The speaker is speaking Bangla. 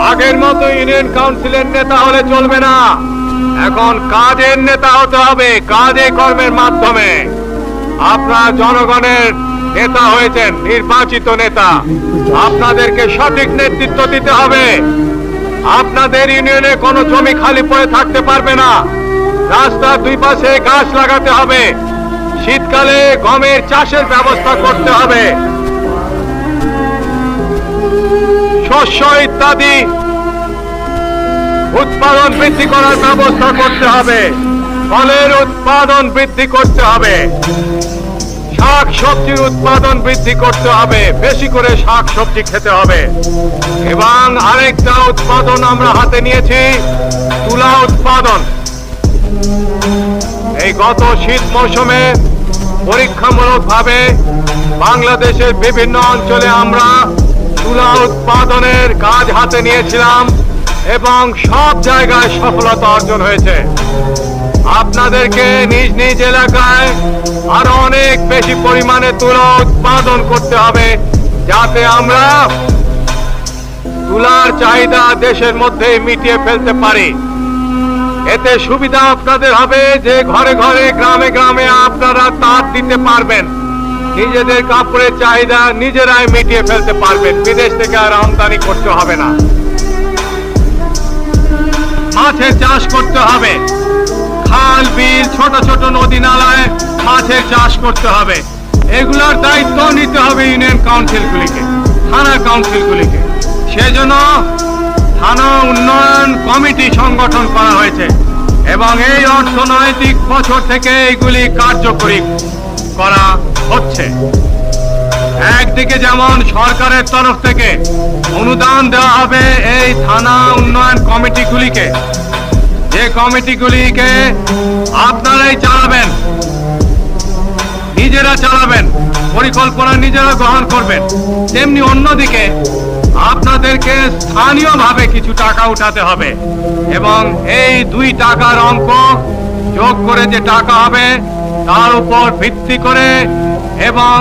আগের মতো ইউনিয়ন কাউন্সিলের নেতা হলে চলবে না, এখন কাজের নেতা হতে হবে। কাজে কর্মের মাধ্যমে আপনারা জনগণের নেতা হয়েছেন, নির্বাচিত নেতা। আপনাদেরকে সঠিক নেতৃত্ব দিতে হবে। আপনাদের ইউনিয়নে কোনো জমি খালি পড়ে থাকতে পারবে না। রাস্তার দুই পাশে গাছ লাগাতে হবে। শীতকালে গমের চাষের ব্যবস্থা করতে হবে। শস্য ইত্যাদি উৎপাদন বৃদ্ধি করার ব্যবস্থা করতে হবে। ফলের উৎপাদন বৃদ্ধি করতে হবে। শাক সবজির উৎপাদন বৃদ্ধি করতে হবে। বেশি করে শাক সবজি খেতে হবে। এবং আরেকটা উৎপাদন আমরা হাতে নিয়েছি, তুলা উৎপাদন। এই গত শীত মৌসুমে পরীক্ষামূলকভাবে বাংলাদেশের বিভিন্ন অঞ্চলে আমরা তুলা উৎপাদনের কাজ হাতে নিয়েছিলাম এবং সব জায়গায় সফলতা অর্জন হয়েছে। আপনাদেরকে নিজ নিজ এলাকায় আরো অনেক বেশি পরিমাণে তুলা উৎপাদন করতে হবে, যাতে আমরা তুলার চাহিদা দেশের মধ্যে মিটিয়ে ফেলতে পারি। এতে সুবিধা আপনাদের হবে যে ঘরে ঘরে গ্রামে গ্রামে আপনারা তাঁত দিতে পারবেন। নিজেদের কাপড়ের চাহিদা নিজেরাই মিটিয়ে ফেলতে পারবেন। বিদেশ থেকে আর আমদানি করতে হবে না। মাছের চাষ করতে হবে। খাল বিল ছোট ছোট নদী নালায় মাছের চাষ করতে হবে। এগুলোর দায়িত্ব নিতে হবে ইউনিয়ন কাউন্সিলগুলিকে, থানা কাউন্সিলগুলিকে। সেজন্য থানা উন্নয়ন কমিটি সংগঠন করা হয়েছে এবং এই অর্থনৈতিক বছর থেকে এইগুলি কার্যকরী করা হচ্ছে। একদিকে যেমন সরকারের তরফ থেকে অনুদান দেওয়া হবে এই থানা উন্নয়ন কমিটিগুলিকে, যে কমিটিগুলিকে আপনারাই চালাবেন, নিজেরা চালাবেন, পরিকল্পনা নিজেরা গ্রহণ করবেন। তেমনি অন্যদিকে আপনাদেরকে স্থানীয়ভাবে কিছু টাকা উঠাতে হবে এবং এই 2 টাকার অঙ্ক যোগ করে যে টাকা হবে তার উপর ভিত্তি করে এবং